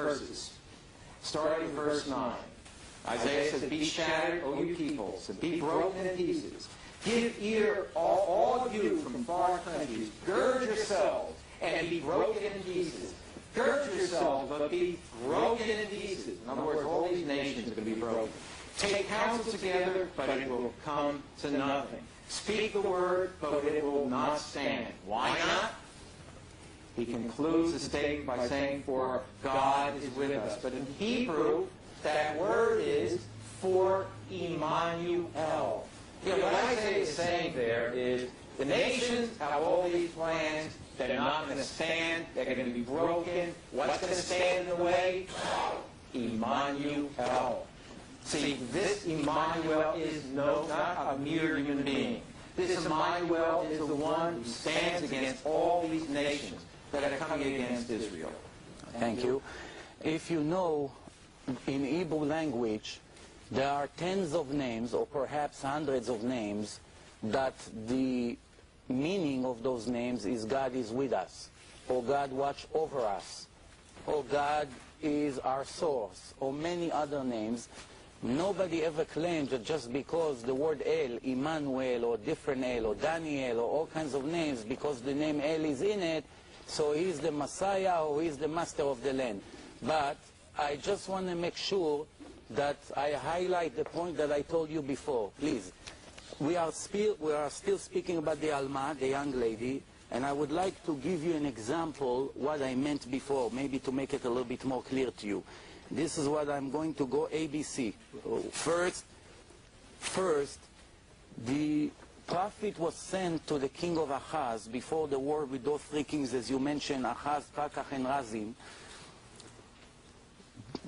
verses, starting verse 9. Isaiah says, "Be shattered, O you peoples, and be broken in pieces. Give ear, all you from far countries. Gird yourselves, and be broken in pieces. Gird yourselves, but be broken in pieces." In other words, all these nations are going to be broken. "Take counsel together, but it will come to nothing. Speak the word, but it will not stand." Why not? He concludes the statement by saying, "For God is with us." But in Hebrew, that word is "for Emmanuel." You know, what Isaiah is saying there is the nations have all these plans. They're not going to stand. They're going to be broken. What's going to stand in the way? Emmanuel. See, this Emmanuel is not a mere human being. This Emmanuel is the one who stands against all these nations that are coming against Israel. Thank you. If you know, in Hebrew language, there are tens of names, or perhaps hundreds of names, that the meaning of those names is God is with us, or God watch over us, or God is our source, or many other names. Nobody ever claimed that just because the word El, Emmanuel, or different El, or Daniel, or all kinds of names, because the name El is in it, so he's the Messiah, or he's the master of the land. But I just want to make sure that I highlight the point that I told you before. Please, we are still speaking about the Alma, the young lady, and I would like to give you an example what I meant before, maybe to make it a little bit more clear to you. This is what I'm going to go ABC. First, the prophet was sent to the king of Ahaz before the war with those three kings, as you mentioned, Ahaz, Kakach, and Razim.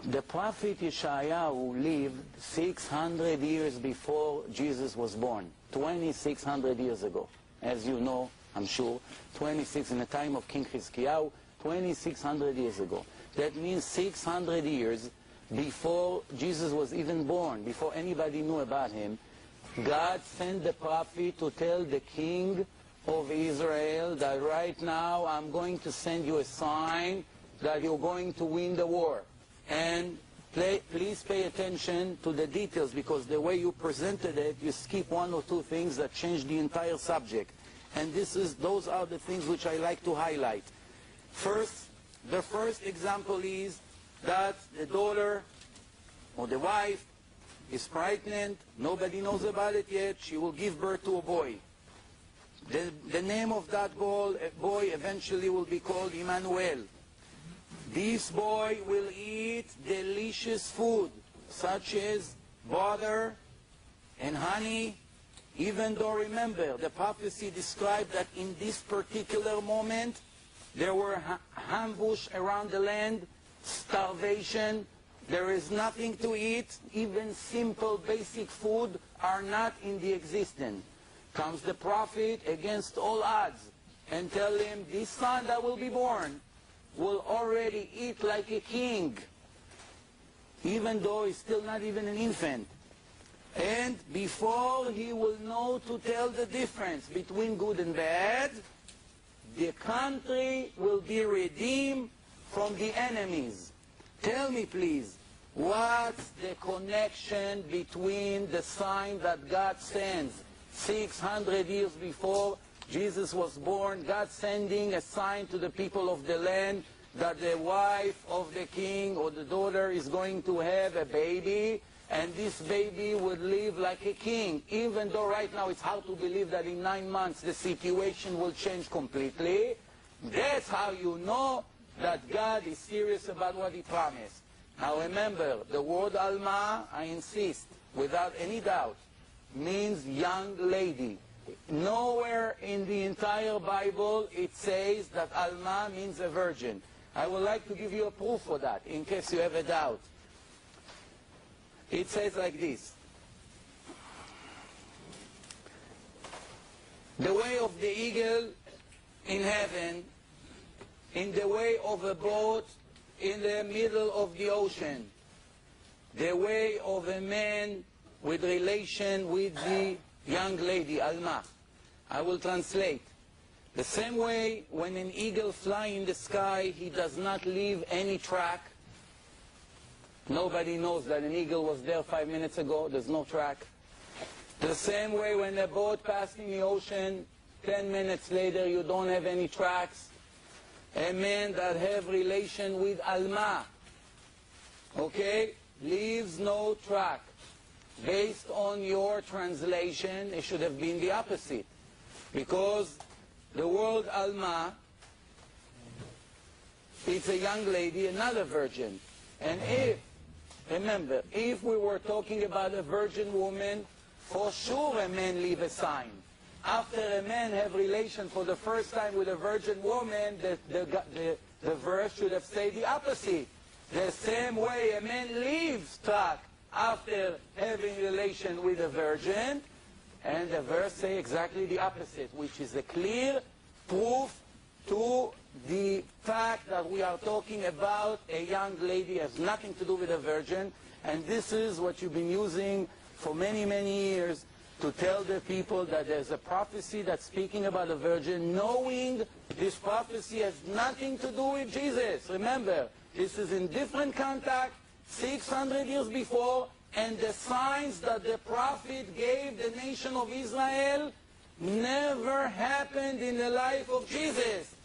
The prophet Yeshayahu lived 600 years before Jesus was born, 2,600 years ago. As you know, I'm sure, 26 in the time of King Chizkiyahu, 2,600 years ago. That means 600 years before Jesus was even born, before anybody knew about him, God sent the prophet to tell the king of Israel that right now I'm going to send you a sign that you're going to win the war. And please pay attention to the details, because the way you presented it, you skip one or two things that change the entire subject. And those are the things which I like to highlight. The first example is that the daughter or the wife is pregnant. Nobody knows about it yet. She will give birth to a boy. The name of that boy eventually will be called Emmanuel. This boy will eat delicious food, such as butter and honey, even though, remember, the prophecy described that in this particular moment, there were ambush around the land, starvation, there is nothing to eat, even simple basic food are not in the existence. Comes the prophet against all odds and tell him, this son that will be born will already eat like a king, even though he's still not even an infant. And before he will know to tell the difference between good and bad, the country will be redeemed from the enemies. Tell me, please, what's the connection between the sign that God sends 600 years before Jesus was born, God sending a sign to the people of the land that the wife of the king or the daughter is going to have a baby, and this baby would live like a king, even though right now it's hard to believe that in 9 months the situation will change completely. That's how you know that God is serious about what he promised. Now remember, the word Alma, I insist, without any doubt, means young lady. Nowhere in the entire Bible it says that Alma means a virgin. I would like to give you a proof for that, in case you have a doubt. It says like this: the way of the eagle in heaven, in the way of a boat in the middle of the ocean, the way of a man with relation with the young lady, Alma. I will translate. The same way when an eagle flies in the sky, he does not leave any track. Nobody knows that an eagle was there 5 minutes ago. There's no track. The same way when a boat passed in the ocean, 10 minutes later you don't have any tracks. A man that have relation with Alma, okay, leaves no track. Based on your translation, it should have been the opposite. Because the word Alma, it's a young lady, another virgin. And remember, if we were talking about a virgin woman, for sure a man leave a sign. After a man have relation for the first time with a virgin woman, the verse should have said the opposite. The same way a man leaves track after having relation with a virgin, and the verse say exactly the opposite, which is a clear proof to the fact that we are talking about a young lady, has nothing to do with a virgin, and this is what you've been using for many, many years to tell the people that there's a prophecy that's speaking about a virgin, knowing this prophecy has nothing to do with Jesus. Remember, this is in different context, 600 years before, and the signs that the prophet gave the nation of Israel never happened in the life of Jesus.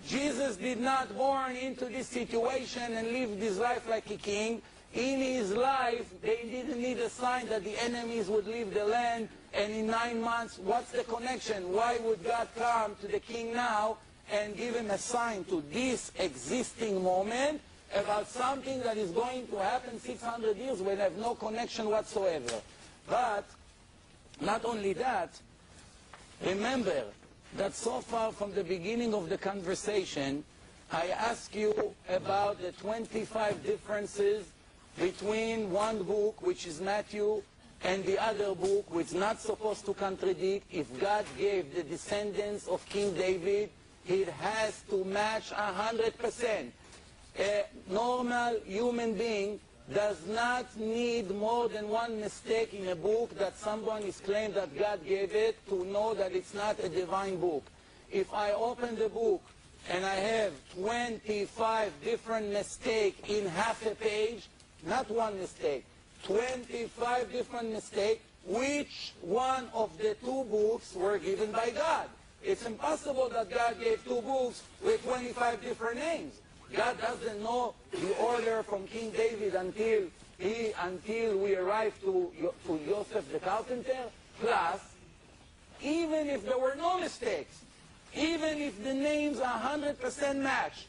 Jesus did not born into this situation and lived his life like a king. In his life, they didn't need a sign that the enemies would leave the land, and in 9 months, what's the connection? Why would God come to the king now and give him a sign to this existing moment about something that is going to happen 600 years when they have no connection whatsoever? But not only that, remember that so far from the beginning of the conversation, I asked you about the 25 differences between one book, which is Matthew, and the other book, which is not supposed to contradict. If God gave the descendants of King David, it has to match 100%. A normal human being does not need more than one mistake in a book that someone is claimed that God gave it to know that it's not a divine book. If I open the book and I have 25 different mistakes in half a page, not one mistake, 25 different mistakes, which one of the two books were given by God? It's impossible that God gave two books with 25 different names. God doesn't know the order from King David until we arrive to Joseph the carpenter. Plus, even if there were no mistakes, even if the names 100% match,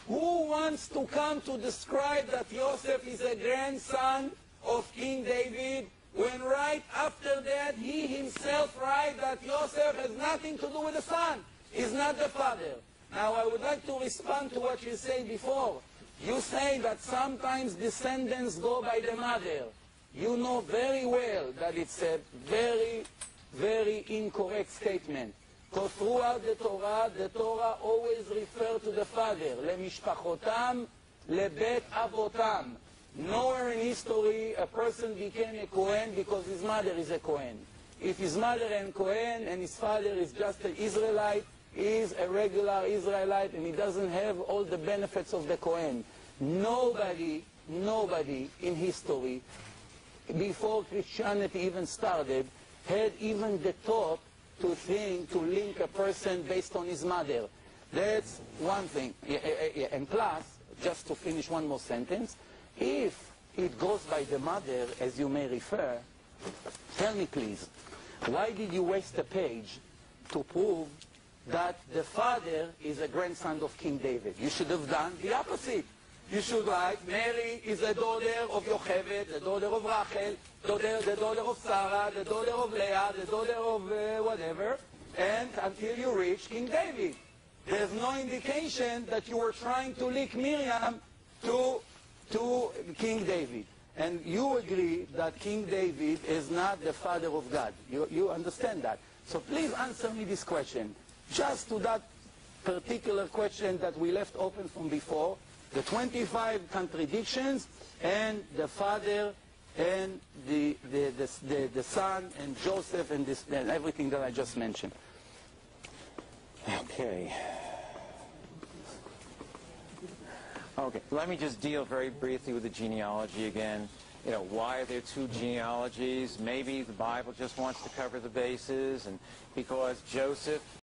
who wants to come to describe that Joseph is a grandson of King David, when right after that he himself writes that Joseph has nothing to do with the son, he's not the father? Now I would like to respond to what you said before. You say that sometimes descendants go by the mother. You know very well that it's a very, very incorrect statement. Because throughout the Torah always refers to the father. לממשפחותם, לבית אבותם. Nowhere in history a person became a Kohen because his mother is a Kohen. If his mother is Kohen and his father is just an Israelite, he is a regular Israelite and he doesn't have all the benefits of the Kohen. Nobody in history, before Christianity even started, had even the thought to link a person based on his mother. That's one thing. And plus, just to finish one more sentence, if it goes by the mother, as you may refer, tell me please, why did you waste a page to prove that the father is a grandson of King David? You should have done the opposite. You should write, Mary is the daughter of Yocheved, the daughter of Rachel, the daughter of Sarah, the daughter of Leah, the daughter of whatever, and until you reach King David. There's no indication that you were trying to link Miriam to King David. And you agree that King David is not the father of God. You understand that. So please answer me this question. Just to that particular question that we left open from before, the 25 contradictions and the father and the son and Joseph and everything that I just mentioned. Okay. Okay, let me just deal very briefly with the genealogy again. You know, why are there two genealogies? Maybe the Bible just wants to cover the bases, and because Joseph